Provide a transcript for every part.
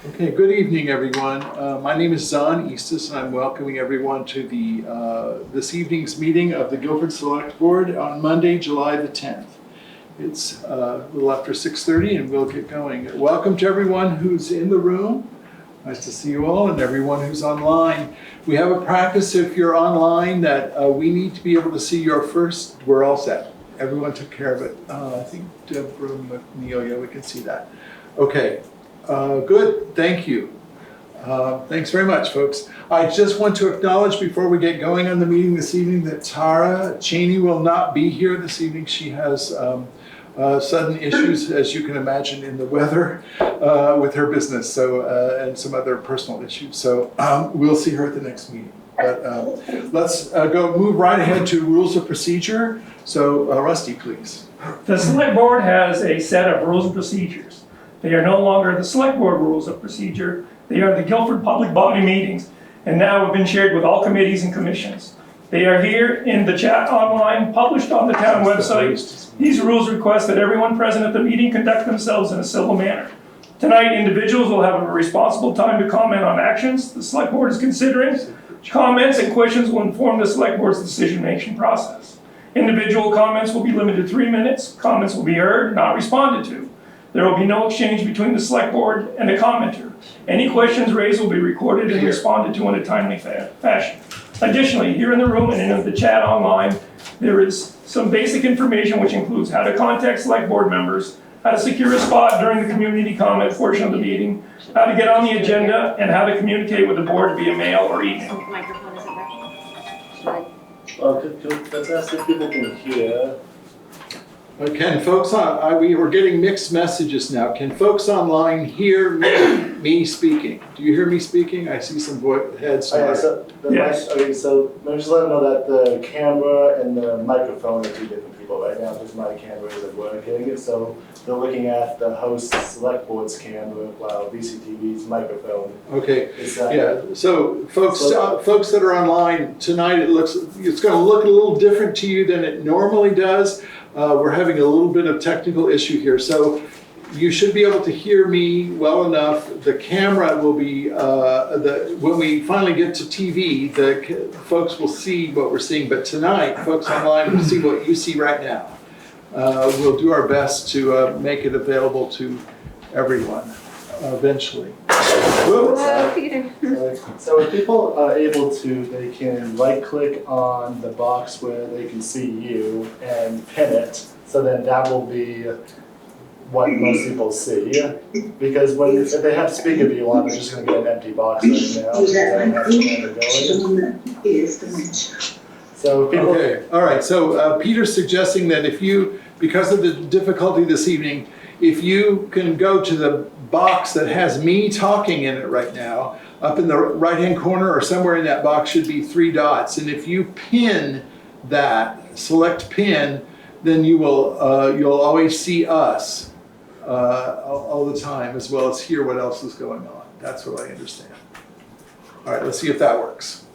Okay, good evening, everyone. My name is Zahn Eastis, and I'm welcoming everyone to the this evening's meeting of the Guilford Select Board on Monday, July the 10th. It's a little after 6:30, and we'll get going. Welcome to everyone who's in the room. Nice to see you all, and everyone who's online. We have a practice, if you're online, that we need to be able to see your first. We're all set. Everyone took care of it. I think Deborah McNeil, yeah, we can see that. Okay. Good, thank you. Thanks very much, folks. I just want to acknowledge before we get going on the meeting this evening that Tara Cheney will not be here this evening. She has sudden issues, as you can imagine, in the weather with her business, and some other personal issues. So we'll see her at the next meeting. But let's move right ahead to rules of procedure. So Rusty, please. The Select Board has a set of rules and procedures. They are no longer the Select Board rules of procedure. They are the Guilford Public Body Meetings, and now have been shared with all committees and commissions. They are here in the chat online, published on the town website. These rules request that everyone present at the meeting conduct themselves in a civil manner. Tonight, individuals will have a responsible time to comment on actions the Select Board is considering. Comments and questions will inform the Select Board's decision-making process. Individual comments will be limited to 3 minutes. Comments will be heard, not responded to. There will be no exchange between the Select Board and the commenter. Any questions raised will be recorded and responded to in a timely fashion. Additionally, here in the room and in the chat online, there is some basic information which includes how to contact Select Board members, how to secure a spot during the community comment portion of the meeting, how to get on the agenda, and how to communicate with the board via mail or email. Microphone isn't working. Should I? Well, let's ask if people can hear. Can folks we were getting mixed messages now. Can folks online hear me speaking? Do you hear me speaking? I see some heads. Yes. Okay, so let me just let them know that the camera and the microphone are two different people right now because my camera isn't working. So they're looking at the host's Select Board's camera while VCTV's microphone. Okay. Yeah. So folks that are online tonight, it's going to look a little different to you than it normally does. We're having a little bit of technical issue here, so you should be able to hear me well enough. The camera will be, when we finally get to TV, the folks will see what we're seeing, but tonight, folks online will see what you see right now. We'll do our best to make it available to everyone eventually. Hello, Peter. So if people are able to, they can right-click on the box where they can see you and pin it. So then that will be what most people see. Because if they have speaker view on, they're just going to get an empty box right now. So people. Okay. All right. So Peter's suggesting that because of the difficulty this evening, if you can go to the box that has me talking in it right now, up in the right-hand corner or somewhere in that box should be 3 dots. And if you pin that, select pin, then you'll always see us all the time, as well as hear what else is going on. That's what I understand. All right, let's see if that works.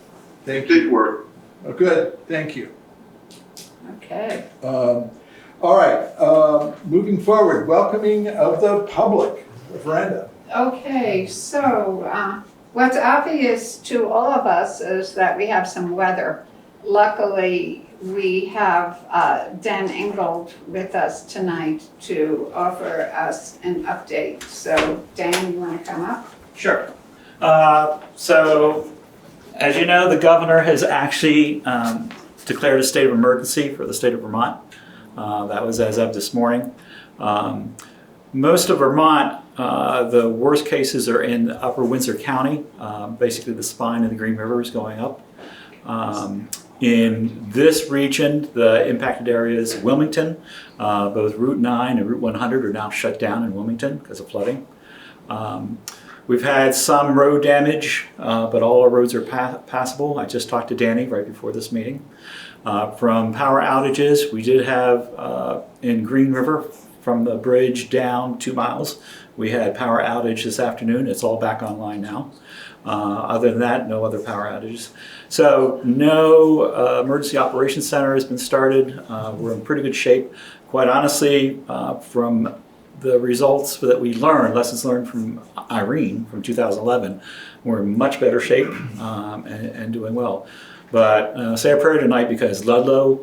Thank you. It did work. Oh, good. Thank you. Okay. All right, moving forward, welcoming of the public. Veranda. Okay, so what's obvious to all of us is that we have some weather. Luckily, we have Dan Ingold with us tonight to offer us an update. So Dan, you want to come up? Sure. So, as you know, the governor has actually declared a state of emergency for the state of Vermont. That was as of this morning. Most of Vermont, the worst cases are in Upper Windsor County. Basically, the spine of the Green River is going up. In this region, the impacted areas, Wilmington, both Route 9 and Route 100 are now shut down in Wilmington because of flooding. We've had some road damage, but all our roads are passable. I just talked to Danny right before this meeting. From power outages, we did have in Green River, from the bridge down 2 miles, we had power outage this afternoon. It's all back online now. Other than that, no other power outages. So no emergency operations center has been started. We're in pretty good shape. Quite honestly, from the results that we learned, lessons learned from Irene from 2011, we're in much better shape and doing well. But say a prayer tonight because Ludlow,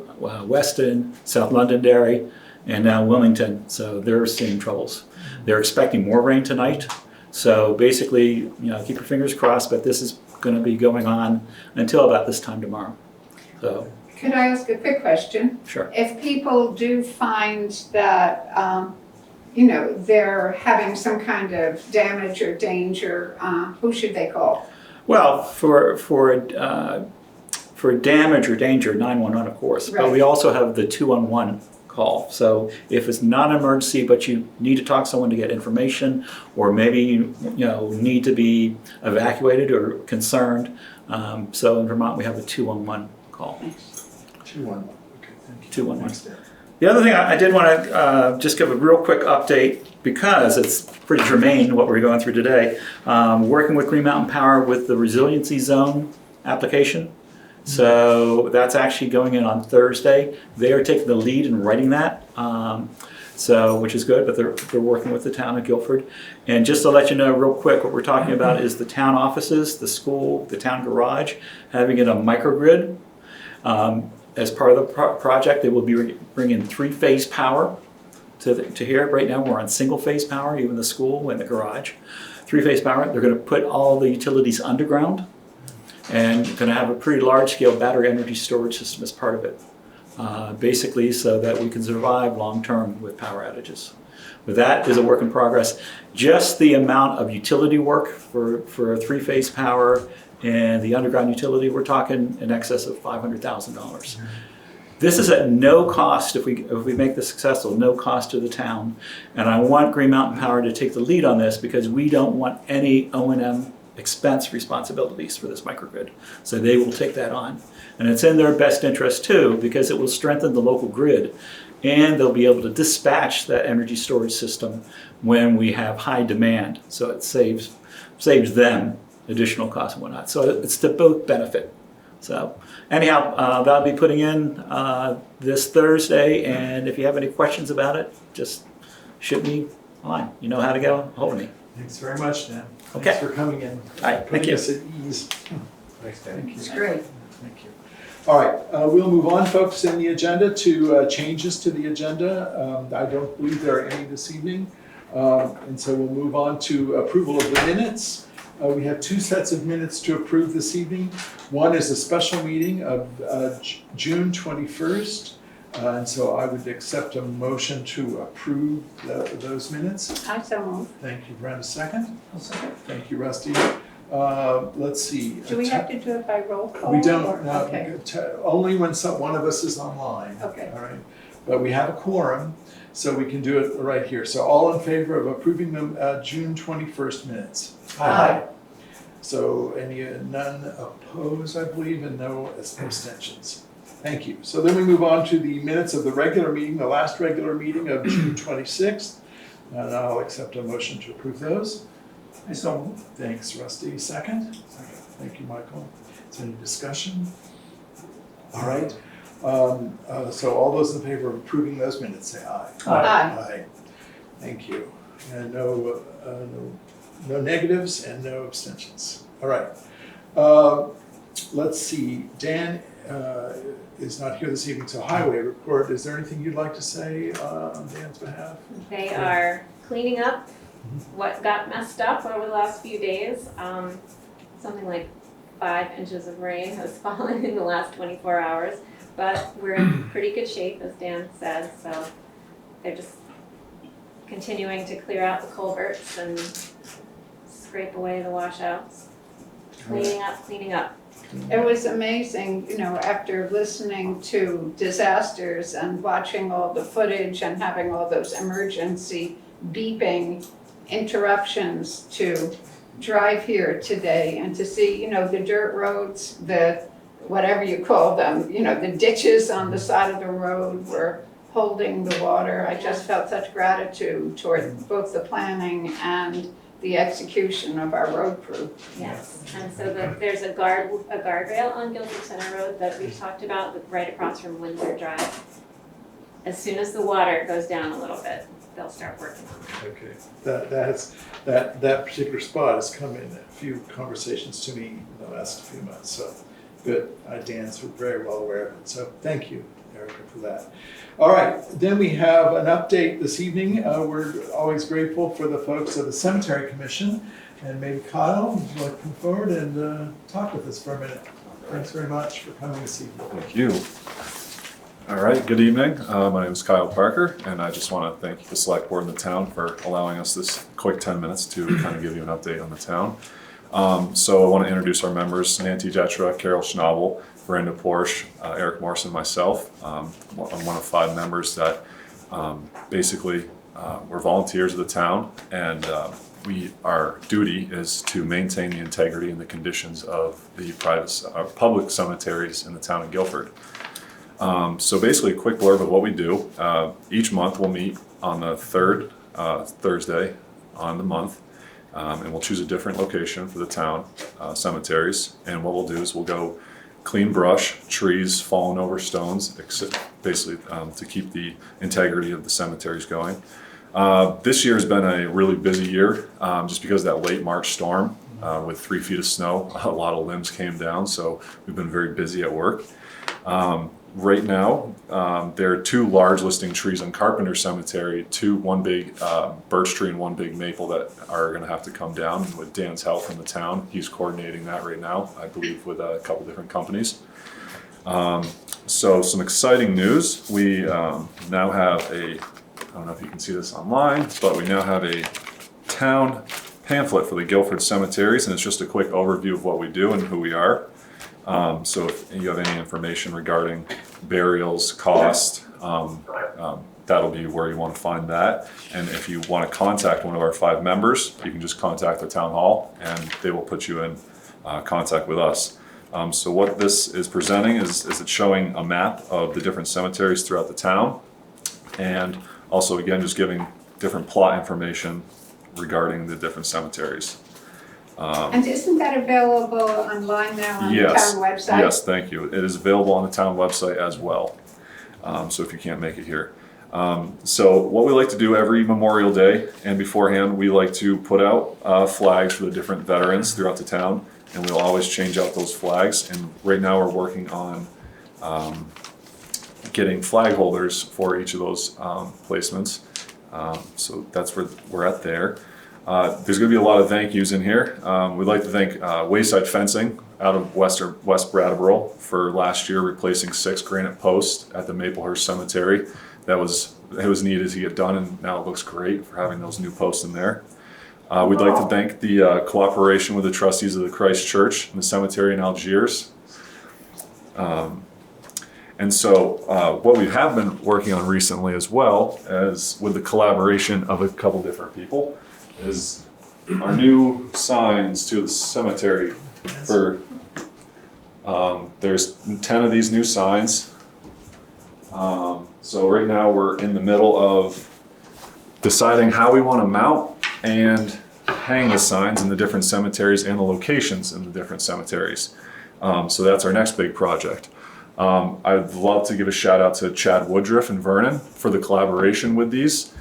Weston, South Londonderry, and now Wilmington, so they're seeing troubles. They're expecting more rain tonight. So basically, keep your fingers crossed, but this is going to be going on until about this time tomorrow. So. Could I ask a quick question? Sure. If people do find that, they're having some kind of damage or danger, who should they call? Well, for damage or danger, 911 of course, but we Right. also have the 211 call. So if it's not an emergency, but you need to talk to someone to get information, or maybe you need to be evacuated or concerned. So in Vermont, we have a 211 call. 211. Okay, thank you. 211. Thanks, Dan. The other thing I did want to just give a real quick update because it's pretty germane what we're going through today. Working with Green Mountain Power with the resiliency zone application. So that's actually going in on Thursday. They are taking the lead in writing that, which is good, but they're working with the town of Guilford. And just to let you know real quick, what we're talking about is the town offices, the school, the town garage, having it on microgrid. As part of the project, they will be bringing 3-phase power to here. Right now, we're on single-phase power, even the school and the garage. 3-phase power. They're going to put all the utilities underground and going to have a pretty large-scale battery energy storage system as part of it, basically so that we can survive long-term with power outages. But that is a work in progress. Just the amount of utility work for 3-phase power and the underground utility, we're talking in excess of $500,000. This is at no cost, if we make this successful, no cost to the town. And I want Green Mountain Power to take the lead on this because we don't want any O&M expense responsibilities for this microgrid. So they will take that on. And it's in their best interest too, because it will strengthen the local grid and they'll be able to dispatch that energy storage system when we have high demand. So it saves them additional costs and whatnot. So it's to both benefit. So anyhow, that'll be putting in this Thursday, and if you have any questions about it, just shoot me a line. You know how to get a hold of me. Thanks very much, Dan. Okay. Thanks for coming in. All right, thank Putting you. us at ease. Thanks, Dan. Thank you. It's great. Thank you. All right, we'll move on, folks, in the agenda to changes to the agenda. I don't believe there are any this evening. And so we'll move on to approval of the minutes. We have 2 sets of minutes to approve this evening. One is a special meeting of June 21st. And so I would accept a motion to approve those minutes. I so move. Thank you, Brenda. Second. I'll second. Thank you, Rusty. Let's see. Do we have to do it by roll call? We or- don't, no, Okay. only when one of us is online. Okay. All right, but we have a quorum, so we can do it right here. So all in favor of approving the June 21st minutes? Aye. So none opposed, I believe, and no abstentions. Thank you. So then we move on to the minutes of the regular meeting, the last regular meeting of June 26th. And I'll accept a motion to approve those. I so move. Thanks, Rusty. Second? Second. Thank you, Michael. Is there any discussion? All right. So all those in favor of approving those minutes, say aye. Aye. Thank you. And no negatives and no abstentions. All right. Let's see. Dan is not here this evening, so highway report. Is there anything you'd like to say on Dan's behalf? They are cleaning up what got messed up over the last few days. Something like 5 inches of rain has fallen in the last 24 hours, but we're in pretty good shape, as Dan said, so they're just continuing to clear out the culverts and scrape away the washouts. Cleaning up. It was amazing, after listening to disasters and watching all the footage and having all those emergency beeping interruptions to drive here today and to see, the dirt roads, the, whatever you call them, the ditches on the side of the road were holding the water. I just felt such gratitude toward both the planning and the execution of our road crew. Yes, and so there's a guardrail on Guilford Center Road that we've talked about, right across from Windsor Drive. As soon as the water goes down a little bit, they'll start working on that. Okay, that particular spot has come in a few conversations to me in the last few months, so good. Dan's very well aware of it, so thank you, Erica, for that. All right, then we have an update this evening. We're always grateful for the folks of the Cemetery Commission, and maybe Kyle, would you like to come forward and talk with us for a minute? Thanks very much for coming this evening. Thank you. All right, good evening. My name is Kyle Parker, and I just want to thank the Select Board and the town for allowing us this quick 10 minutes to kind of give you an update on the town. So I want to introduce our members: Nancy Jetra, Carol Schnabel, Brenda Porsche, Eric Morrison, myself. I'm one of 5 members that basically we're volunteers of the town, and our duty is to maintain the integrity and the conditions of the public cemeteries in the town of Guilford. So basically, a quick blurb of what we do. Each month we'll meet on the third Thursday on the month, and we'll choose a different location for the town cemeteries. And what we'll do is we'll go clean brush, trees, fallen over stones, basically to keep the integrity of the cemeteries going. This year has been a really busy year, just because of that late March storm with 3 feet of snow. A lot of limbs came down, so we've been very busy at work. Right now, there are 2 large listing trees on Carpenter Cemetery, one big birch tree and one big maple that are going to have to come down. And with Dan's help from the town, he's coordinating that right now, I believe, with a couple different companies. So some exciting news. We now have I don't know if you can see this online, but we now have a town pamphlet for the Guilford cemeteries, and it's just a quick overview of what we do and who we are. So if you have any information regarding burials, cost, that'll be where you want to find that. And if you want to contact one of our 5 members, you can just contact the town hall and they will put you in contact with us. So what this is presenting is it's showing a map of the different cemeteries throughout the town, and also again just giving different plot information regarding the different cemeteries. And isn't that available online now on the town website? Yes, thank you. It is available on the town website as well. So if you can't make it here. So what we like to do every Memorial Day and beforehand, we like to put out flags for the different veterans throughout the town, and we'll always change out those flags. And right now we're working on getting flag holders for each of those placements. So that's where we're at there. There's going to be a lot of thank yous in here. We'd like to thank Wayside Fencing out of West Brattleboro for last year replacing 6 granite posts at the Maplehurst Cemetery. It was needed to get done, and now it looks great for having those new posts in there. We'd like to thank the cooperation with the trustees of the Christ Church and the cemetery in Algiers. And so what we have been working on recently, as well as with the collaboration of a couple different people, is our new signs to the cemetery. There's 10 of these new signs. So right now we're in the middle of deciding how we want to mount and hang the signs in the different cemeteries and the locations in the different cemeteries. So that's our next big project. I'd love to give a shout out to Chad Woodruff and Vernon for the collaboration with these.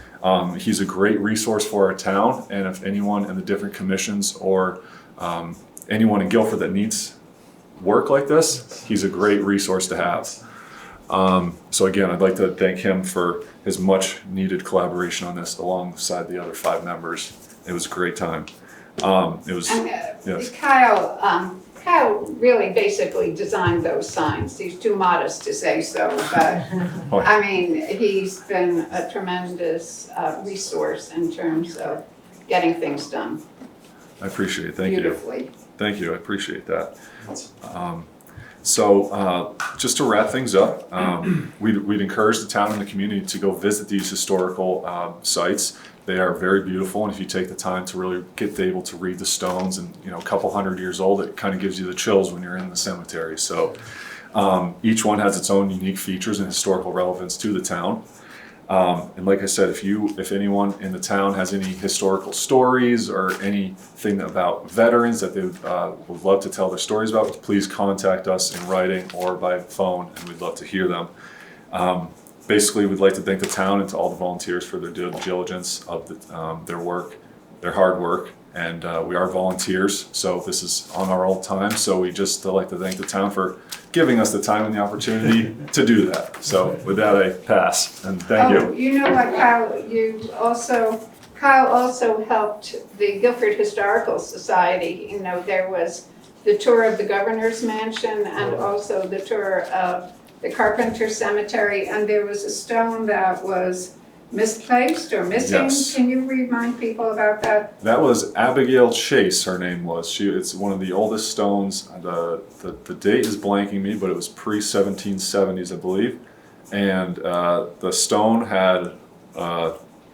He's a great resource for our town, and if anyone in the different commissions or anyone in Guilford that needs work like this, he's a great resource to have. So again, I'd like to thank him for his much needed collaboration on this alongside the other 5 members. It was a great time. Yes. Kyle really basically designed those signs. He's too modest to say so, but I mean, he's been a tremendous resource in terms of getting things done I appreciate it. Thank you. beautifully. Thank you. I appreciate that. So just to wrap things up, we'd encourage the town and the community to go visit these historical sites. They are very beautiful, and if you take the time to really get able to read the stones, and a couple 100 years old, it kind of gives you the chills when you're in the cemetery. So each one has its own unique features and historical relevance to the town. And like I said, if anyone in the town has any historical stories or anything about veterans that they would love to tell their stories about, please contact us in writing or by phone, and we'd love to hear them. basically, we'd like to thank the town and to all the volunteers for their due diligence of their work, their hard work. And we are volunteers, so this is on our own time. So we just like to thank the town for giving us the time and the opportunity to do that. So with that, I pass, and thank you. You know what, Kyle, Kyle also helped the Guilford Historical Society. You know, there was the tour of the governor's mansion and also the tour of the Carpenter Cemetery, and there was a stone that was misplaced or missing. Yes. Can you remind people about that? That was Abigail Chase, her name was. It's one of the oldest stones. The date is blanking me, but it was pre-1770s, I believe. And the stone had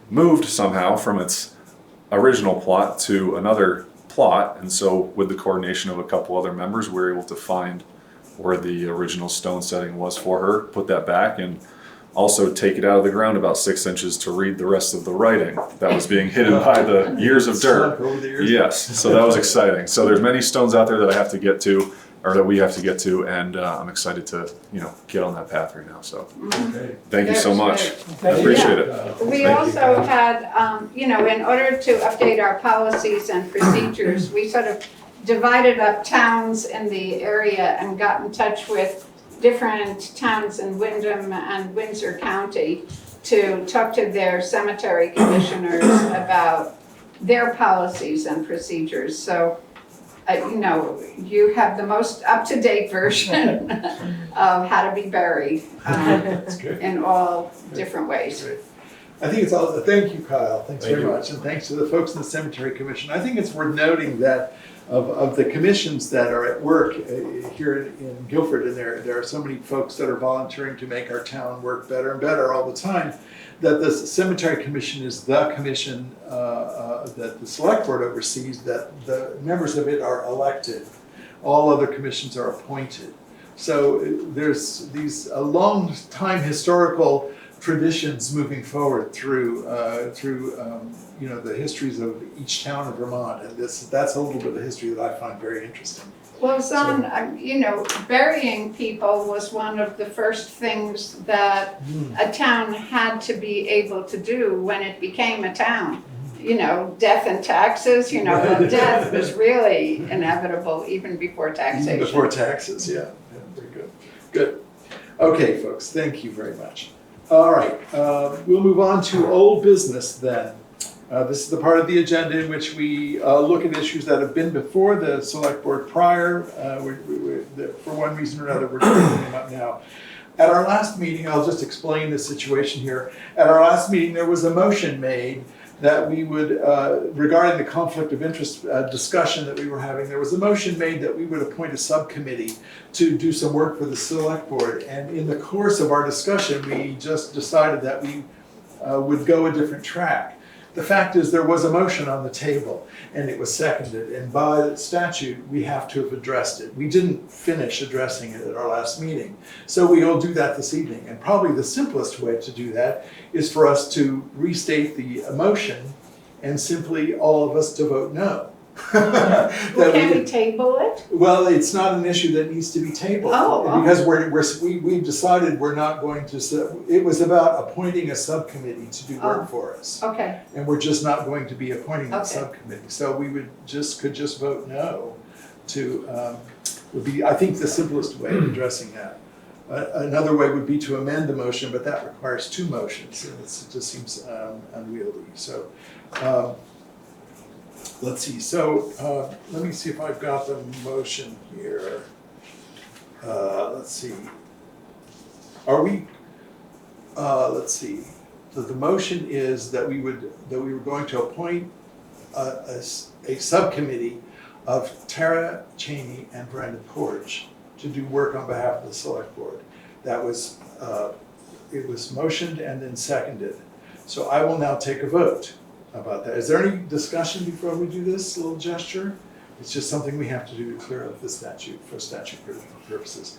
moved somehow from its original plot to another plot. And so with the coordination of a couple other members, we were able to find where the original stone setting was for her, put that back, and also take it out of the ground about 6 inches to read the rest of the writing that was being hidden by the years of dirt. Over the years. Yes, so that was exciting. So there's many stones out there that I have to get to, or that we have to get to, and I'm excited to, get on that path right now. So Okay. thank you so much. I you. appreciate it. We also had, in order to update our policies and procedures, we sort of divided up towns in the area and got in touch with different towns in Windham and Windsor County to talk to their cemetery commissioners about their policies and procedures. So, you have the most up-to-date version of how to be buried That's good. in all different ways. Great. I think it's all, thank you, Kyle, thanks Thank very you. much, and thanks to the folks in the Cemetery Commission. I think it's worth noting that of the commissions that are at work here in Guilford, and there are so many folks that are volunteering to make our town work better and better all the time, that the Cemetery Commission is the commission that the Selectboard oversees, that the members of it are elected. All other commissions are appointed. So there's these long time historical traditions moving forward through the histories of each town in Vermont, and that's a little bit of history that I find very interesting. Well, Zon, burying people was one of the first things that a town had to be able to do when it became a town. Death and taxes, death was really inevitable even before taxation. Before taxes, yeah, very good. Good. Okay, folks, thank you very much. All right, we'll move on to old business then. This is the part of the agenda in which we look at issues that have been before the Select Board prior. For one reason or another, we're taking them up now. At our last meeting, I'll just explain the situation here. At our last meeting, there was a motion made that we would, regarding the conflict of interest discussion that we were having, there was a motion made that we would appoint a subcommittee to do some work for the Select Board. And in the course of our discussion, we just decided that we would go a different track. The fact is, there was a motion on the table, and it was seconded, and by statute, we have to have addressed it. We didn't finish addressing it at our last meeting, so we'll do that this evening. And probably the simplest way to do that is for us to restate the motion and simply all of us to vote no. Can we table it? Well, it's not an issue that needs to be tabled. Oh. Because we've decided we're not going to, it was about appointing a subcommittee to do work for us. Okay, And we're just not going to be appointing that Okay. subcommittee. So we could just vote no to, would be, I think, the simplest way of addressing that. Another way would be to amend the motion, but that requires two motions, and it just seems unwieldy. So, let's see, so let me see if I've got the motion here. Let's see. Are we, let's see. So the motion is that we were going to appoint a subcommittee of Tara Cheney and Brenda Porch to do work on behalf of the Select Board. That was, it was motioned and then seconded. So I will now take a vote about that. Is there any discussion before we do this little gesture? It's just something we have to do to clear up the statute for statute purposes.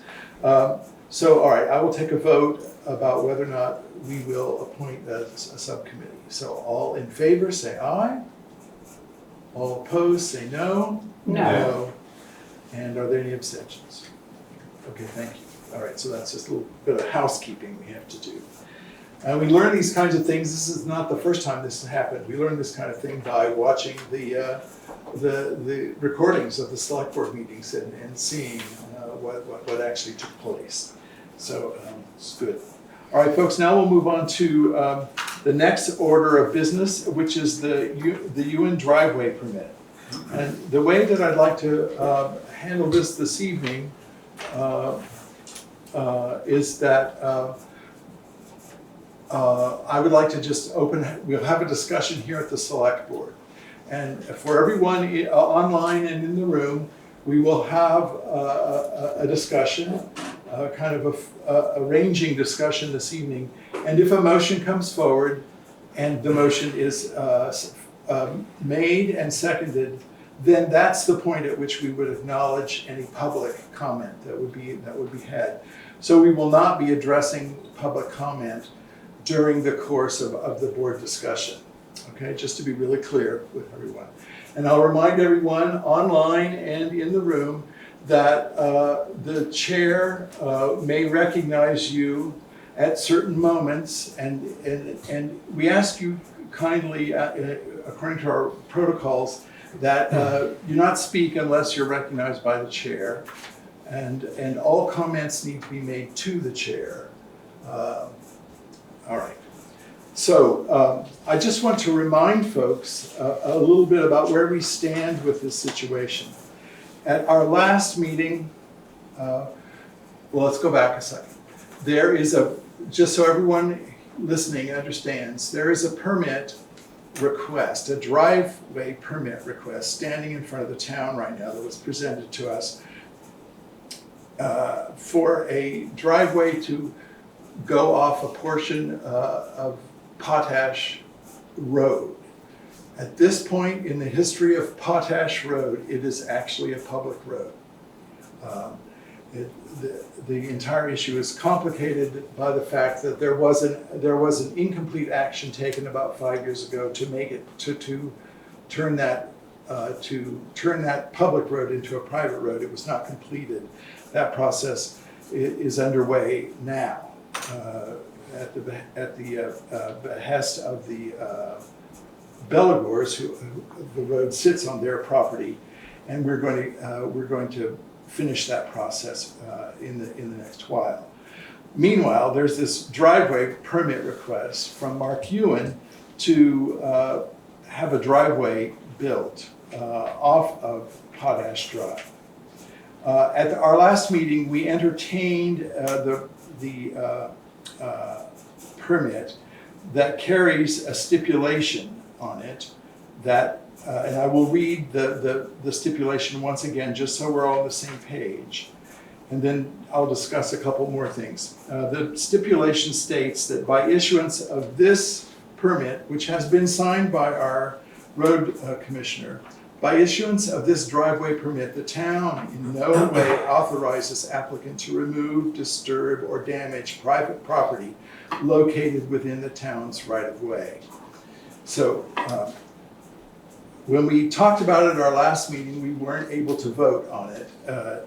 So, all right, I will take a vote about whether or not we will appoint a subcommittee. So all in favor, say aye. All opposed, say no. No. And are there any abstentions? Okay, thank you. All right, so that's just a little bit of housekeeping we have to do. And we learn these kinds of things. This is not the first time this has happened. We learn this kind of thing by watching the recordings of the select board meetings and seeing what actually took place. So it's good. All right, folks, now we'll move on to the next order of business, which is the Ewen driveway permit. And the way that I'd like to handle this evening is that I would like to just we'll have a discussion here at the select board. And for everyone online and in the room, we will have a discussion, kind of a ranging discussion this evening. And if a motion comes forward and the motion is made and seconded, then that's the point at which we would acknowledge any public comment that would be had. So we will not be addressing public comment during the course of the board discussion. Okay, just to be really clear with everyone. And I'll remind everyone online and in the room that the chair may recognize you at certain moments, and we ask you kindly, according to our protocols, that you not speak unless you're recognized by the chair, and all comments need to be made to the chair. All right. So I just want to remind folks a little bit about where we stand with this situation. At our last meeting, well, let's go back a second. There is just so everyone listening understands, there is a permit request, a driveway permit request standing in front of the town right now that was presented to us for a driveway to go off a portion of Potash Road. At this point in the history of Potash Road, it is actually a public road. The entire issue is complicated by the fact that there was an incomplete action taken about 5 years ago to make it to turn that public road into a private road. It was not completed. That process is underway now. At the behest of the Bellegors, who the road sits on their property, and we're going to finish that process in the next while. Meanwhile, there's this driveway permit request from Mark Ewen to have a driveway built off of Potash Drive. At our last meeting, we entertained the permit that carries a stipulation on it that, and I will read the stipulation once again, just so we're all on the same page, and then I'll discuss a couple more things. The stipulation states that by issuance of this permit, which has been signed by our road commissioner, by issuance of this driveway permit, the town in no way authorizes applicant to remove, disturb, or damage private property located within the town's right-of-way. So when we talked about it at our last meeting, we weren't able to vote on it,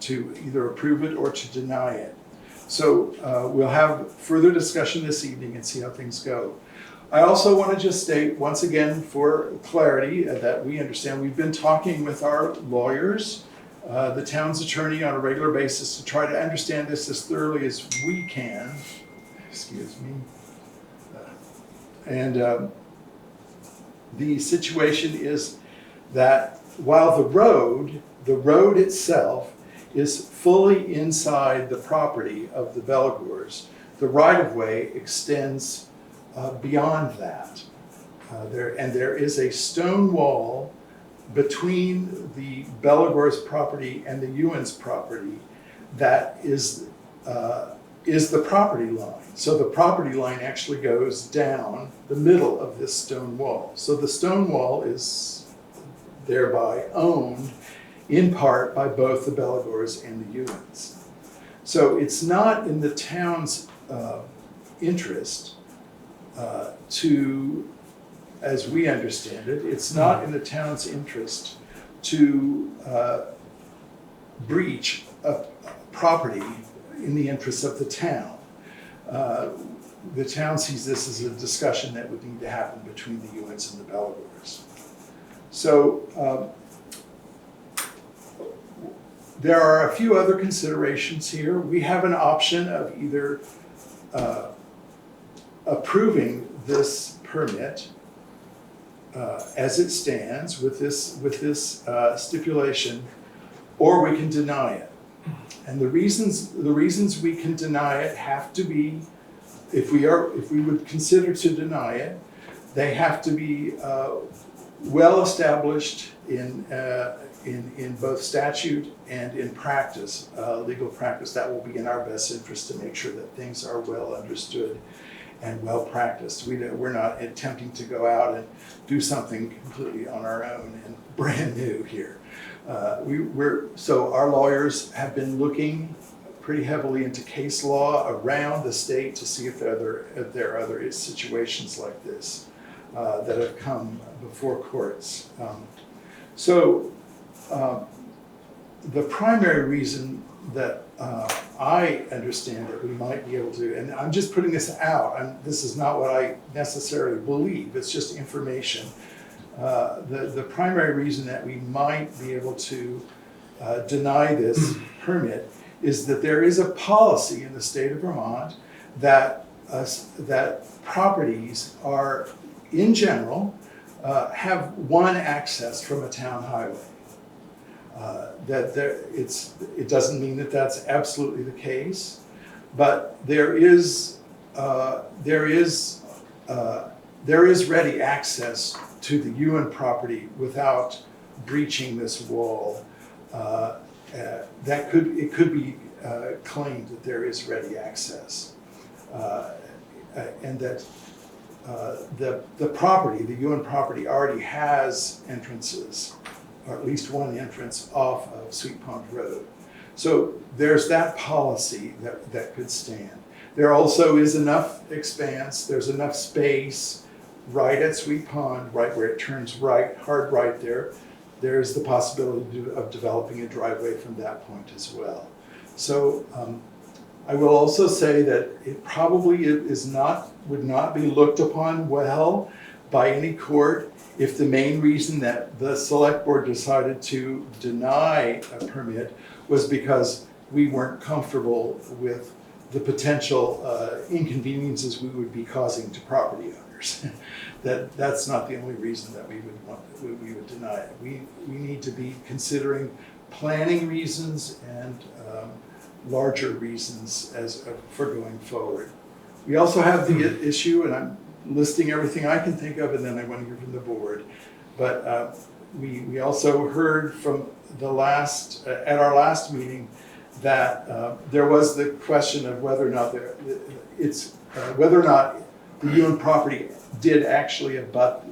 to either approve it or to deny it. So we'll have further discussion this evening and see how things go. I also want to just state once again for clarity that we understand we've been talking with our lawyers, the town's attorney on a regular basis to try to understand this as thoroughly as we can. Excuse me. The situation is that while the road itself is fully inside the property of the Bellegors, the right-of-way extends beyond that. There is a stone wall between the Bellegors property and the Ewen's property that is the property line. So the property line actually goes down the middle of this stone wall. So the stone wall is thereby owned in part by both the Bellegors and the Ewens. So it's not in the town's interest to, as we understand it, it's not in the town's interest to breach a property in the interest of the town. the town sees this as a discussion that would need to happen between the Ewens and the Brattleboro. So there are a few other considerations here. We have an option of either approving this permit as it stands with this stipulation, or we can deny it. And the reasons we can deny it have to be, if we would consider to deny it, they have to be well established in both statute and in practice, legal practice. That will be in our best interest to make sure that things are well understood and well practiced. We're not attempting to go out and do something completely on our own and brand new here. So our lawyers have been looking pretty heavily into case law around the state to see if there are other situations like this that have come before courts. The primary reason that I understand that we might be able to, and I'm just putting this out, this is not what I necessarily believe, it's just information. The primary reason that we might be able to deny this permit is that there is a policy in the state of Vermont that properties are, in general, have one access from a town highway. It doesn't mean that that's absolutely the case, but there is ready access to the Ewen property without breaching this wall. It could be claimed that there is ready access, and that the property, the Ewen property, already has entrances, or at least one entrance off of Sweet Pond Road. So there's that policy that could stand. There also is enough expanse, there's enough space right at Sweet Pond, right where it turns right, hard right there. There's the possibility of developing a driveway from that point as well. So I will also say that it probably would not be looked upon well by any court if the main reason that the select board decided to deny a permit was because we weren't comfortable with the potential inconveniences we would be causing to property owners. That's not the only reason that we would deny it. We need to be considering planning reasons and larger reasons for going forward. We also have the issue, and I'm listing everything I can think of, and then I want to hear from the board. But we also heard from at our last meeting that there was the question of whether or not the Ewen property did actually abut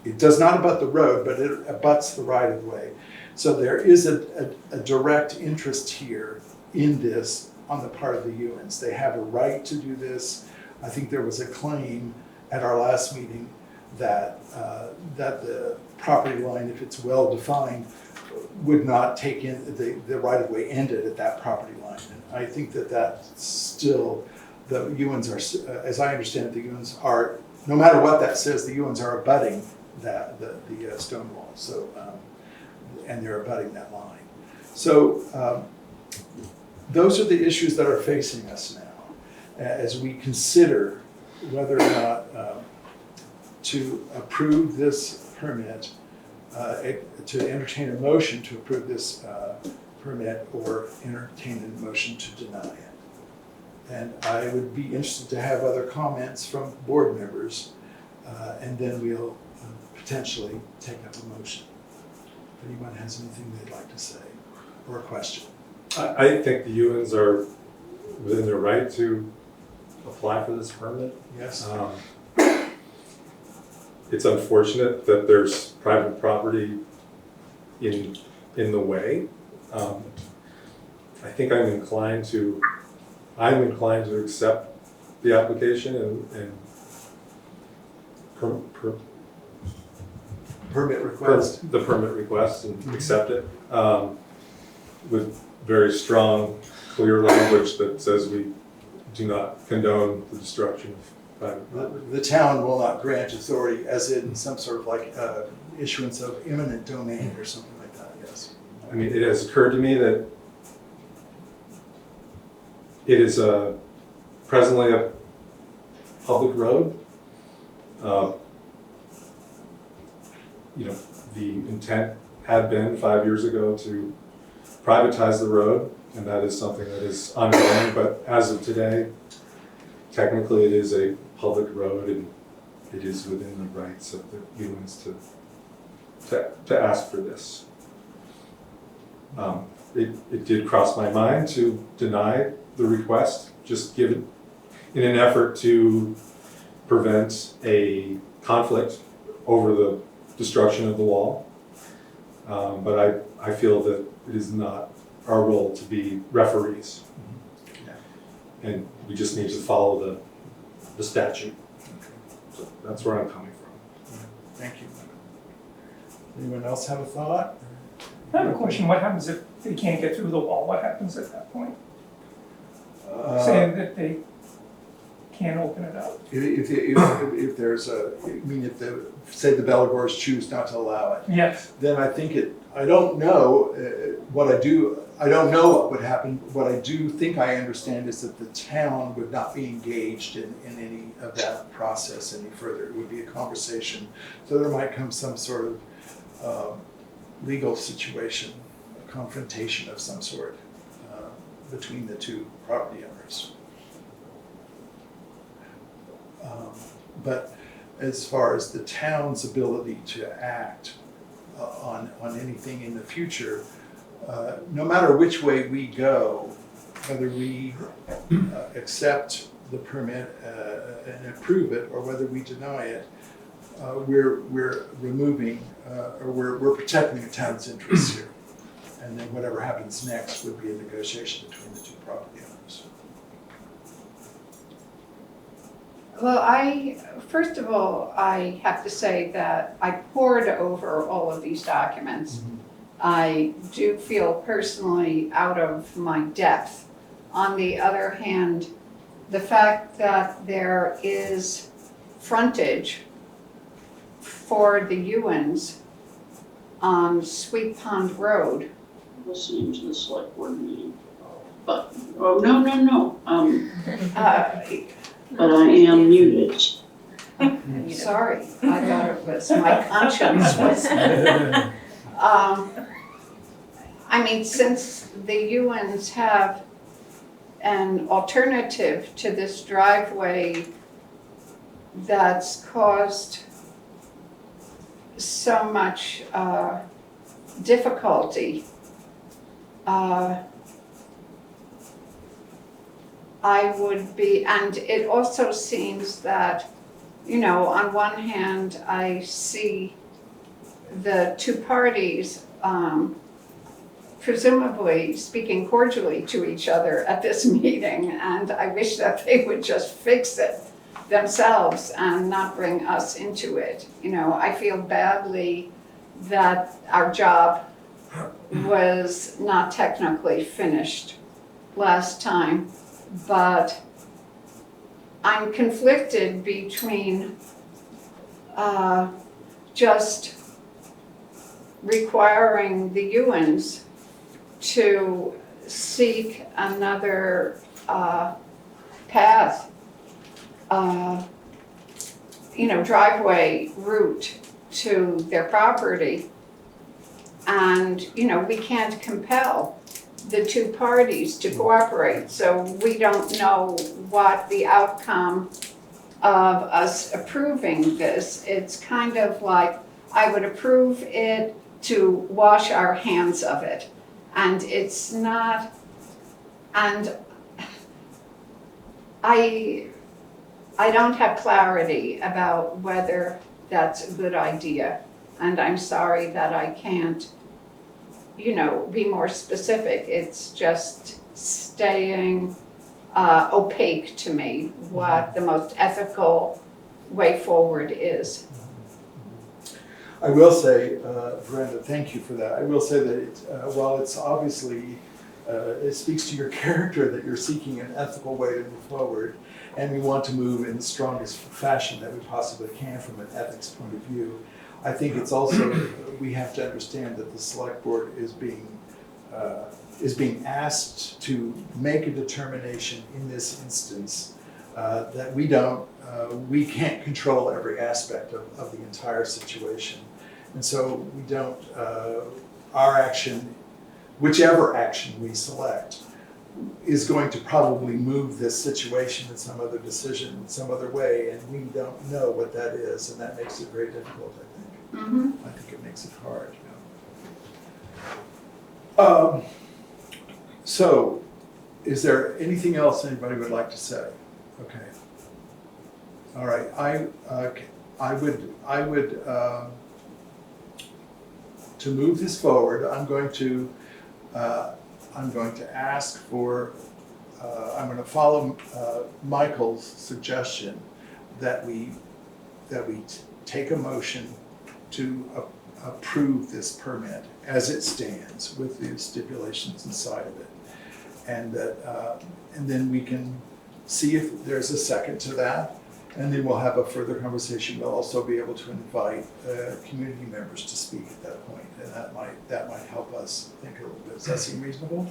it does not abut the road, but it abuts the right of way. So there is a direct interest here in this on the part of the Ewens. They have a right to do this. I think there was a claim at our last meeting that the property line, if it's well defined, would not take in, the right of way ended at that property line. And I think that still, the Ewens are, as I understand it, the Ewens are, no matter what that says, the Ewens are abutting the stone wall. So, and they're abutting that line. So those are the issues that are facing us now as we consider whether or not to approve this permit, to entertain a motion to approve this permit, or entertain a motion to deny it. And I would be interested to have other comments from board members, and then we'll potentially take up a motion. If anyone has anything they'd like to say, or a question. I think the Ewens are within their right to apply for this permit. Yes. It's unfortunate that there's private property in the way. I think I'm inclined to accept the application and Permit request. the permit request and accept it with very strong, clear language that says we do not condone the destruction of private The, property. the town will not grant authority as in some sort of like issuance of eminent domain or something like that, yes. I mean, it has occurred to me that it is presently a public road. You know, the intent had been 5 years ago to privatize the road, and that is something that is ongoing, but as of today, technically it is a public road and it is within the rights of the Ewens to ask for this. It did cross my mind to deny the request, just given in an effort to prevent a conflict over the destruction of the wall. But I feel that it is not our role to be referees. And we just need to follow the statute. So that's where I'm coming from. Thank you. Anyone else have a thought? I have a question. What happens if they can't get through the wall? What happens at that point? Saying that they can't open it up. If there's if say the Bellegors choose not to allow it, Yes. then I think I don't know I don't know what would happen. What I do think I understand is that the town would not be engaged in any of that process any further. It would be a conversation. So there might come some sort of legal situation, a confrontation of some sort between the two property owners. But as far as the town's ability to act on anything in the future, no matter which way we go, whether we accept the permit and approve it, or whether we deny it, we're removing or we're protecting the town's interests here. And then whatever happens next would be a negotiation between the two property owners. Well, first of all, I have to say that I pored over all of these documents. I do feel personally out of my depth. On the other hand, the fact that there is frontage for the Ewens on Sweet Pond Road. Listening to the select board meeting. But, oh, no. But I am muted. Sorry, I thought it was my conscience was. I mean, since the Ewens have an alternative to this driveway that's caused so much difficulty, I would be, and it also seems that, you know, on one hand, I see the two parties presumably speaking cordially to each other at this meeting, and I wish that they would just fix it themselves and not bring us into it. You know, I feel badly that our job was not technically finished last time, but I'm conflicted between just requiring the Ewens to seek another path, driveway route to their property. And, we can't compel the two parties to cooperate, so we don't know what the outcome of us approving this. It's kind of like I would approve it to wash our hands of it. And it's not, and I don't have clarity about whether that's a good idea. And I'm sorry that I can't, be more specific. It's just staying opaque to me what the most ethical way forward is. I will say, Brenda, thank you for that. I will say that while it's obviously it speaks to your character that you're seeking an ethical way to move forward. And we want to move in the strongest fashion that we possibly can from an ethics point of view. I think it's also, we have to understand that the select board is being asked to make a determination in this instance that we can't control every aspect of the entire situation. And so we don't, our action, whichever action we select, is going to probably move this situation in some other decision, in some other way, and we don't know what that is, and that makes it very difficult, I think. Mm-hmm. I think it makes it hard, so, is there anything else anybody would like to say? Okay. All right, I would to move this forward, I'm going to ask for, I'm going to follow Michael's suggestion that we take a motion to approve this permit as it stands with the stipulations inside of it. And that, and then we can see if there's a second to that, and then we'll have a further conversation. We'll also be able to invite community members to speak at that point, and that might help us think a little bit. Does that seem reasonable?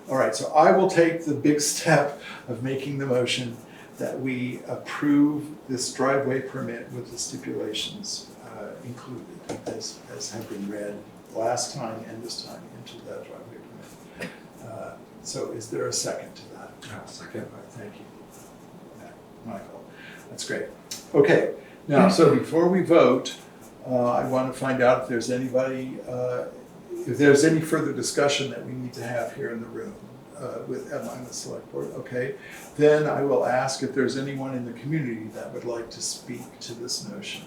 All right, so I will take the big step of making the motion that we approve this driveway permit with the stipulations included as have been read last time and this time into that driveway permit. So is there a second to that? Second. All right, thank you, Michael. That's great. Okay, now, so before we vote, I want to find out if there's anybody, if there's any further discussion that we need to have here in the room among the select board. Okay, then I will ask if there's anyone in the community that would like to speak to this notion.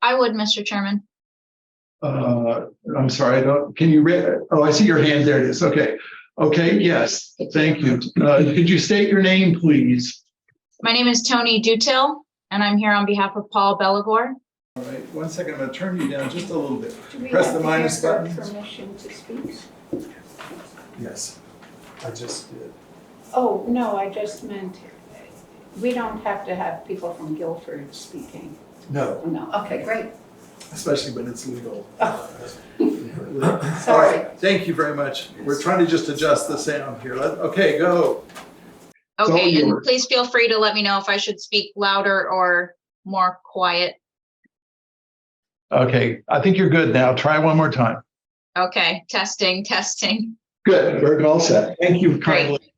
I would, Mr. Chairman. I'm sorry, can you read? Oh, I see your hand, there it is. Okay, yes, thank you. Could you state your name, please? My name is Tony Dutil, and I'm here on behalf of Paul Belligore. All right, 1 second, I'm gonna turn you down just a little bit. Do we Press have the to minus ask for button. permission to speak? Yes, I just did. Oh, no, I just meant, we don't have to have people from Guilford speaking. No, No, okay, great. especially when it's legal. Oh. All Sorry. right, thank you very much. We're trying to just adjust the sound here. Okay, go. It's all Okay, and yours. please feel free to let me know if I should speak louder or more quiet. Okay, I think you're good now. Try one more time. Okay, testing. Good, we're all set. Thank you kindly.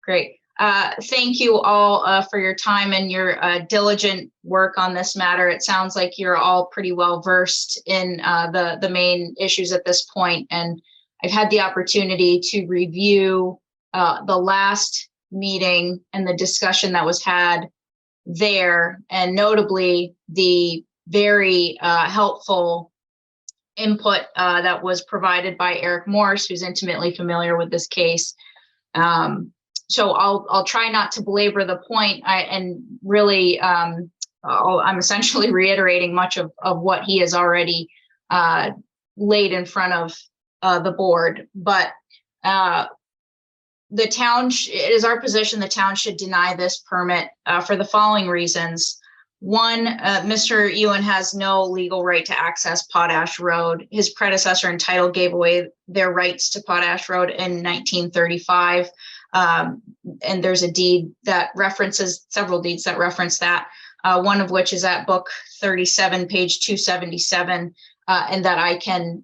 Great. Thank you all for your time and your diligent work on this matter. It sounds like you're all pretty well versed in the main issues at this point, and I've had the opportunity to review the last meeting and the discussion that was had there, and notably the very helpful input that was provided by Eric Morse, who's intimately familiar with this case. So I'll try not to belabor the point. I'm essentially reiterating much of what he has already laid in front of the board. But the town, it is our position the town should deny this permit for the following reasons. One, Mr. Ewen has no legal right to access Potash Road. His predecessor entitled gave away their rights to Potash Road in 1935. And there's a deed that references, several deeds that reference that, one of which is at book 37, page 277, and that I can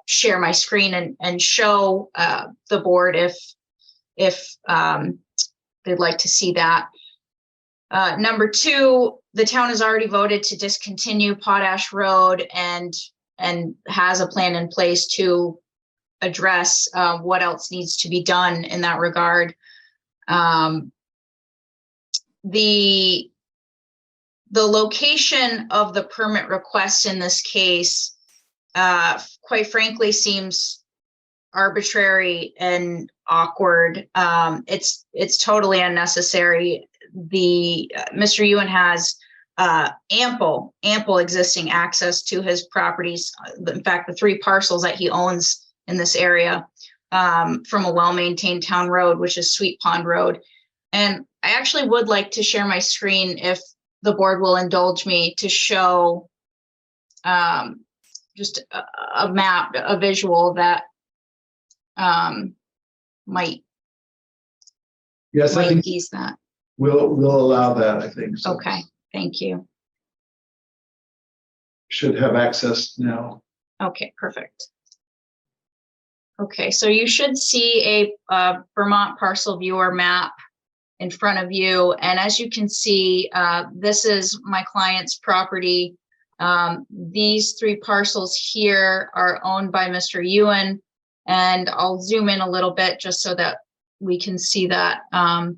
share my screen and show the board if they'd like to see that. Number two, the town has already voted to discontinue Potash Road and has a plan in place to address what else needs to be done in that regard. The location of the permit request in this case, quite frankly, seems arbitrary and awkward. It's totally unnecessary. Mr. Ewen has ample existing access to his properties. In fact, the 3 parcels that he owns in this area from a well-maintained town road, which is Sweet Pond Road. And I actually would like to share my screen if the board will indulge me to show just a map, a visual that might Yes, I think ease that. we'll allow that, I think. So Okay, thank you. should have access now. Okay, perfect. Okay, so you should see a Vermont parcel viewer map in front of you. And as you can see, this is my client's property. These 3 parcels here are owned by Mr. Ewen. And I'll zoom in a little bit just so that we can see that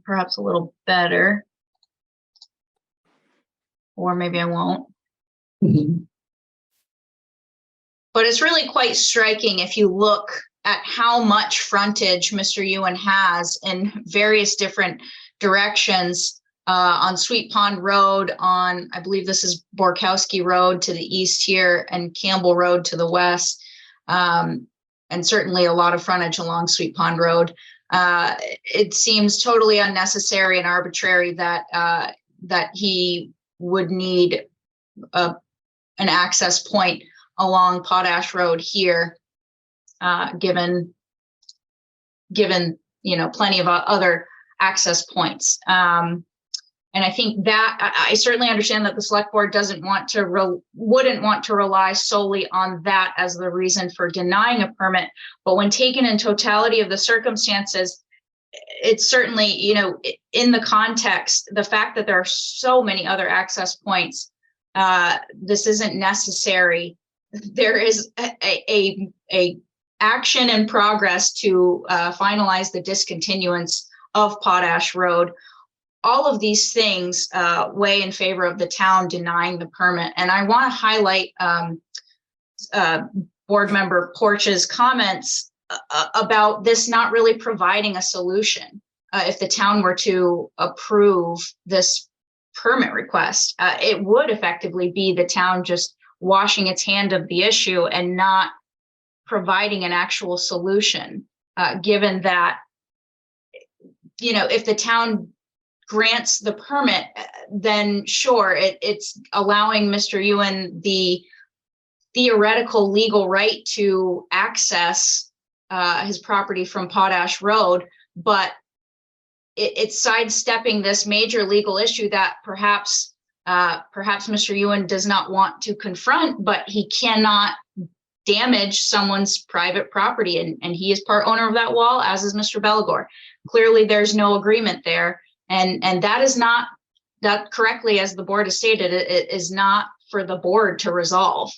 perhaps a little better. Or maybe I won't. But it's really quite striking if you look at how much frontage Mr. Ewen has in various different directions on Sweet Pond Road, on, I believe this is Borkowski Road to the east here, and Campbell Road to the west, and certainly a lot of frontage along Sweet Pond Road. It seems totally unnecessary and arbitrary that that he would need an access point along Potash Road here, given plenty of other access points. And I think that I certainly understand that the select board wouldn't want to rely solely on that as the reason for denying a permit. But when taken in totality of the circumstances, it's certainly, in the context, the fact that there are so many other access points, this isn't necessary. There is a action in progress to finalize the discontinuance of Potash Road. All of these things weigh in favor of the town denying the permit. And I want to highlight board member Porch's comments about this not really providing a solution. If the town were to approve this permit request, it would effectively be the town just washing its hand of the issue and not providing an actual solution, given that, if the town grants the permit, then sure, it's allowing Mr. Ewen the theoretical legal right to access his property from Potash Road, but it's sidestepping this major legal issue that perhaps Mr. Ewen does not want to confront, but he cannot damage someone's private property, and he is part owner of that wall, as is Mr. Belagore. Clearly, there's no agreement there. And that is not, that correctly, as the board has stated, it is not for the board to resolve.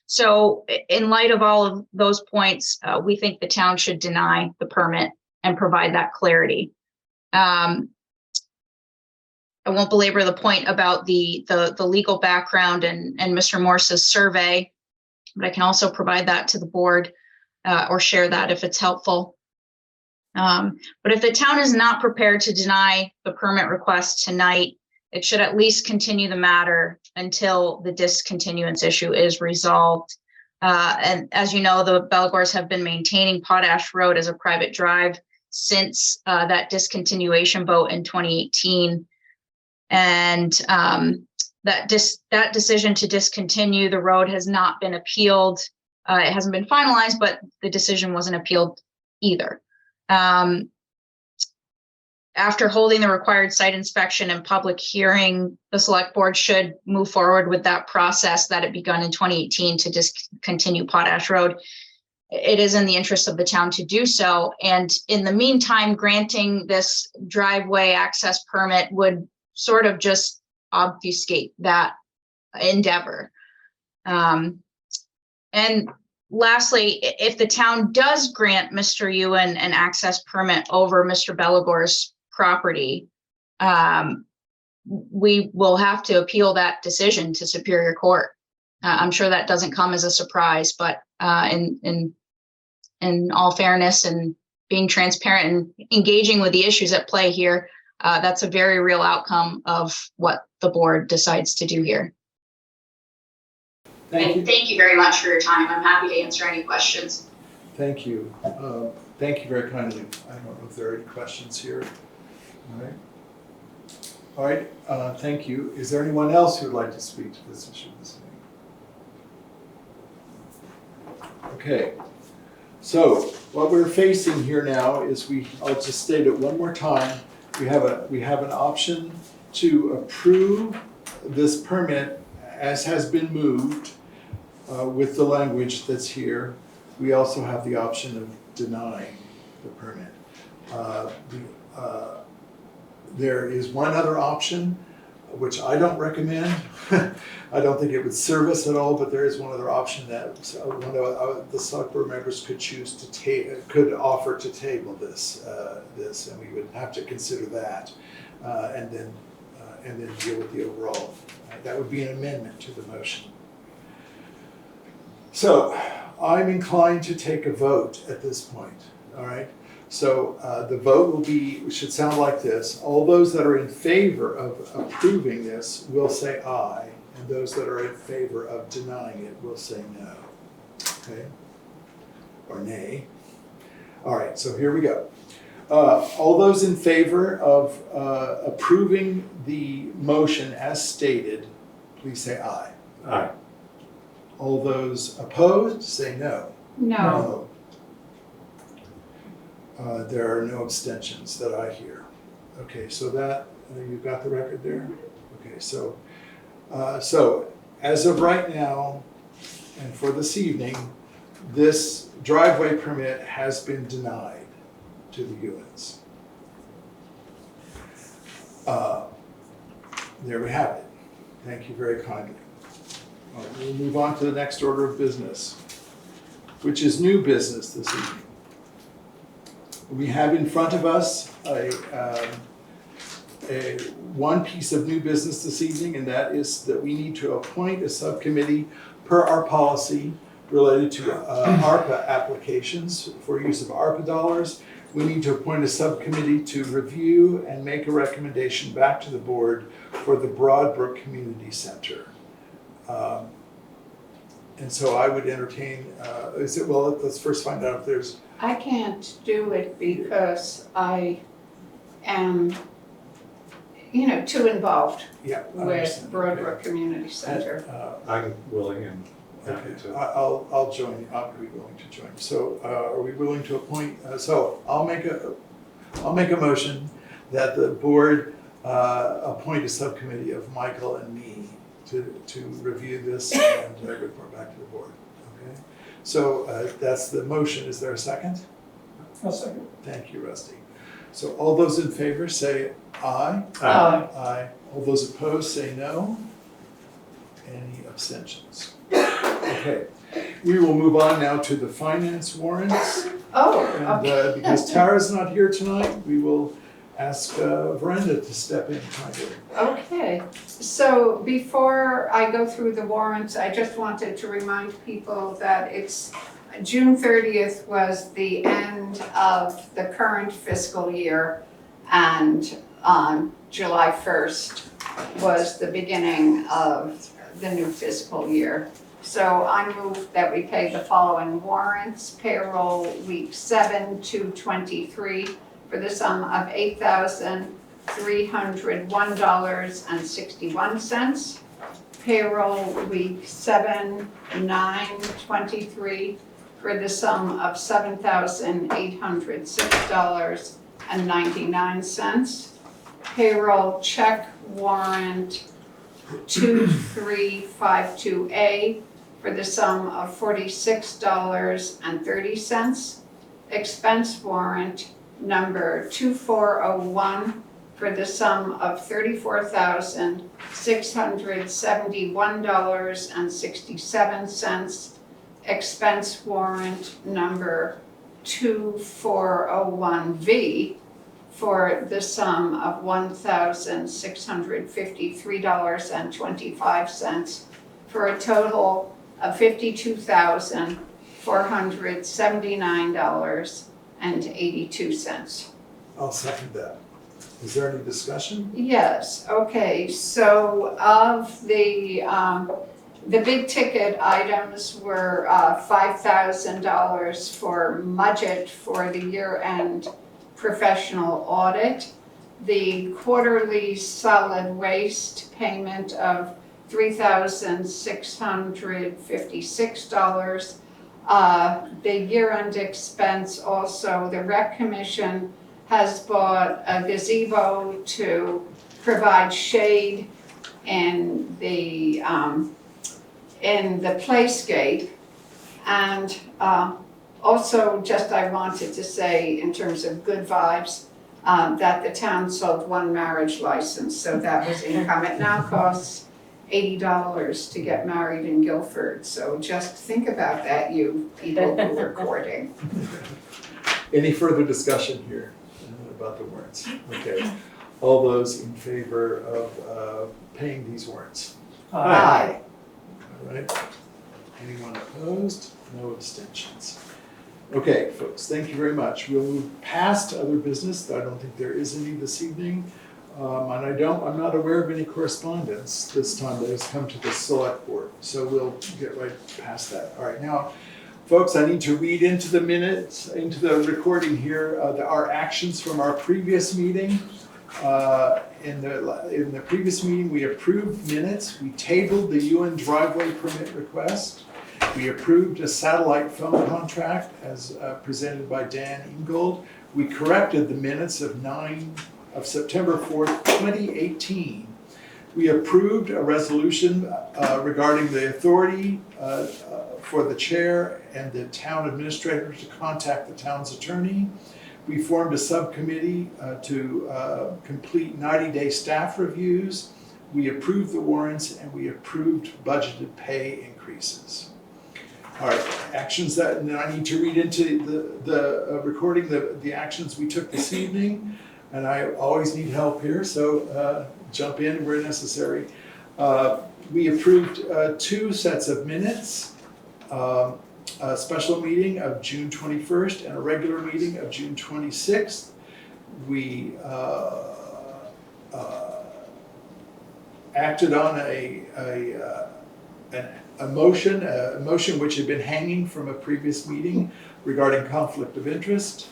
So in light of all of those points, we think the town should deny the permit and provide that clarity. I won't belabor the point about the legal background and Mr. Morse's survey, but I can also provide that to the board or share that if it's helpful. But if the town is not prepared to deny the permit request tonight, it should at least continue the matter until the discontinuance issue is resolved. And as you know, the Belagores have been maintaining Potash Road as a private drive since that discontinuation vote in 2018. And that decision to discontinue the road has not been appealed. It hasn't been finalized, but the decision wasn't appealed either. After holding the required site inspection and public hearing, the select board should move forward with that process that had begun in 2018 to discontinue Potash Road. It is in the interest of the town to do so. And in the meantime, granting this driveway access permit would sort of just obfuscate that endeavor. And lastly, if the town does grant Mr. Ewen an access permit over Mr. Belagore's property, we will have to appeal that decision to Superior Court. I'm sure that doesn't come as a surprise, but in all fairness and being transparent and engaging with the issues at play here, that's a very real outcome of what the board decides to do here. Thank you. And thank you very much for your time. I'm happy to answer any questions. Thank you. Thank you very kindly. I don't know if there are any questions here. All right. All right, thank you. Is there anyone else who would like to speak to this issue this evening? Okay. So what we're facing here now is I'll just state it one more time. We have an option to approve this permit as has been moved with the language that's here. We also have the option of denying the permit. There is one other option, which I don't recommend. I don't think it would serve us at all, but there is one other option that one of the select board members could choose to could offer to table this, and we would have to consider that, and then deal with the overall. That would be an amendment to the motion. So I'm inclined to take a vote at this point. All right. So the vote should sound like this. All those that are in favor of approving this will say aye, and those that are in favor of denying it will say no. Okay? Or nay. All right, so here we go. All those in favor of approving the motion as stated, please say aye. Aye. All those opposed, say no. No. There are no abstentions that I hear. Okay, so that, you've got the record there? Okay, so as of right now, and for this evening, this driveway permit has been denied to the Ewens. There we have it. Thank you very kindly. All right, we'll move on to the next order of business, which is new business this evening. We have in front of us one piece of new business this evening, and that is that we need to appoint a subcommittee per our policy related to ARPA applications for use of ARPA dollars. We need to appoint a subcommittee to review and make a recommendation back to the board for the Brook Community Center. And so I would entertain, let's first find out if there's. I can't do it because I am, too involved with Brook Community Center. I'm willing and happy Okay, to. I'll join, I'll be willing to join. So are we willing to appoint, so I'll make a motion that the board appoint a subcommittee of Michael and me to review this and report back to the board. Okay, so that's the motion. Is there a second? I'll second. Thank you, Rusty. So all those in favor say aye. Aye. Aye. All those opposed say no. Any abstentions? Okay, we will move on now to the finance warrants. Oh, And okay. because Tara's not here tonight, we will ask Brenda to step in kindly. Okay, so before I go through the warrants, I just wanted to remind people that it's June 30th was the end of the current fiscal year, and July 1st was the beginning of the new fiscal year. So I move that we pay the following warrants: payroll week 7/2/23 for the sum of $8,301.61. Payroll week 7/9/23 for the sum of $7,806.99. Payroll check warrant 2352A for the sum of $46.30. Expense warrant number 2401 for the sum of $34,671.67. Expense warrant number 2401V for the sum of $1,653.25 for a total of $52,479.82. I'll second that. Is there any discussion? Yes, okay, so of the The big ticket items were $5,000 for budget for the year-end professional audit, the quarterly solid waste payment of $3,656. The year-end expense also, the Rec Commission has bought a gazebo to provide shade in the playscape. And also just I wanted to say in terms of good vibes, that the town sold one marriage license, so that was income. It now costs $80 to get married in Guilford, so just think about that, you people who are recording. Any further discussion here about the warrants? Okay. All those in favor of paying these warrants? Aye. All right. Anyone opposed? No abstentions. Okay, folks, thank you very much. We'll move past other business. I don't think there is any this evening. And I'm not aware of any correspondence this time that has come to the select board. So we'll get right past that. All right, now, folks, I need to read into the minutes, into the recording here, our actions from our previous meeting. In the previous meeting, we approved minutes. We tabled the Ewen driveway permit request. We approved a satellite phone contract as presented by Dan Ingold. We corrected the minutes of September 4th, 2018. We approved a resolution regarding the authority for the chair and the town administrator to contact the town's attorney. We formed a subcommittee to complete 90-day staff reviews. We approved the warrants and we approved budgeted pay increases. All right, actions that, and then I need to read into the recording the actions we took this evening. And I always need help here, so jump in where necessary. We approved 2 sets of minutes, a special meeting of June 21st and a regular meeting of June 26th. We acted on a motion which had been hanging from a previous meeting regarding conflict of interest.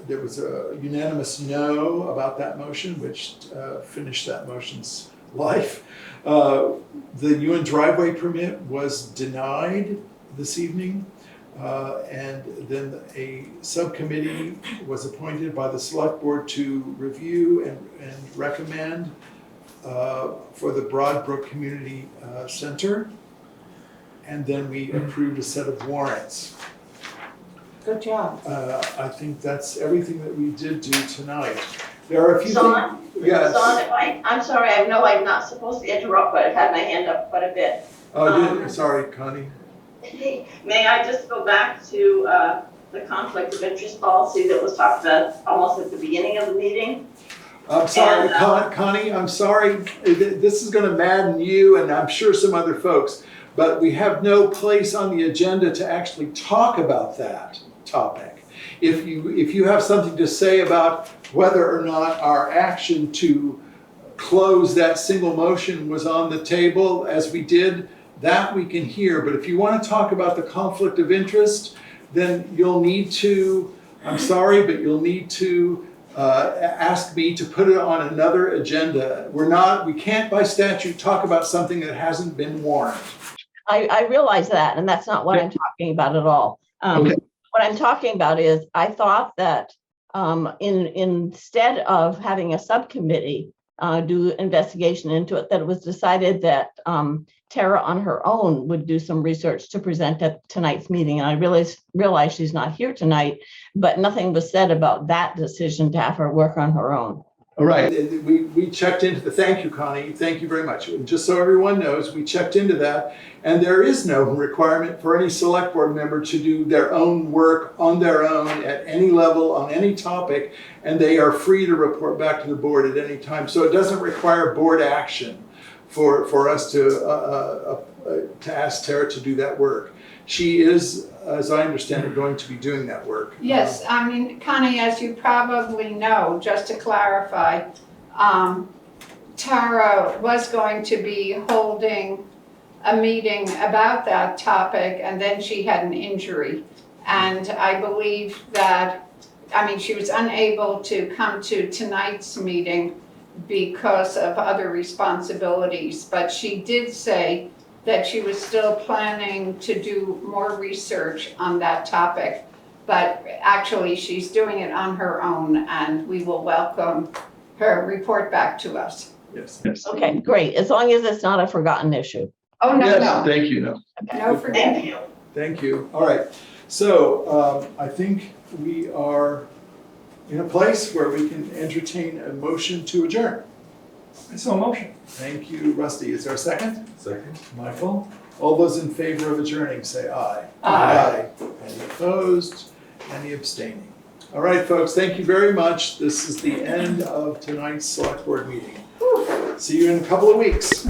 There was a unanimous no about that motion, which finished that motion's life. The Ewen driveway permit was denied this evening, and then a subcommittee was appointed by the select board to review and recommend for the Brook Community Center. And then we approved a set of warrants. Good job. I think that's everything that we did do tonight. There are a few Dawn? things. Yes. Dawn, I'm sorry, I know I'm not supposed to interrupt, but I've had my hand up quite a bit. Sorry, Connie. May I just go back to the conflict of interest policy that was talked about almost at the beginning of the meeting? I'm sorry, Connie, I'm sorry. This is going to madden you and I'm sure some other folks, but we have no place on the agenda to actually talk about that topic. If you have something to say about whether or not our action to close that single motion was on the table as we did, that we can hear. But if you want to talk about the conflict of interest, then you'll need to, I'm sorry, but you'll need to ask me to put it on another agenda. We can't by statute talk about something that hasn't been warned. I realize that, and that's not what I'm talking about at all. Okay. What I'm talking about is I thought that instead of having a subcommittee do investigation into it, that it was decided that Tara on her own would do some research to present at tonight's meeting. And I realize she's not here tonight, but nothing was said about that decision to have her work on her own. All right, we checked into thank you, Connie, thank you very much. And just so everyone knows, we checked into that, and there is no requirement for any select board member to do their own work on their own at any level, on any topic, and they are free to report back to the board at any time. So it doesn't require board action for us to ask Tara to do that work. She is, as I understand it, going to be doing that work. Yes, I mean, Connie, as you probably know, just to clarify, Tara was going to be holding a meeting about that topic, and then she had an injury. And I believe that, I mean, she was unable to come to tonight's meeting because of other responsibilities, but she did say that she was still planning to do more research on that topic. But actually, she's doing it on her own, and we will welcome her report back to us. Yes. Okay, great, as long as it's not a forgotten issue. Oh, no, Yes, no, thank you. No. no forgetting. Thank you. All right. So I think we are in a place where we can entertain a motion to adjourn. So motion. Thank you, Rusty. Is there a second? Second. Michael? All those in favor of adjourning, say aye. Aye. Any opposed? Any abstaining? All right, folks, thank you very much. This is the end of tonight's select board meeting. See you in a couple of weeks.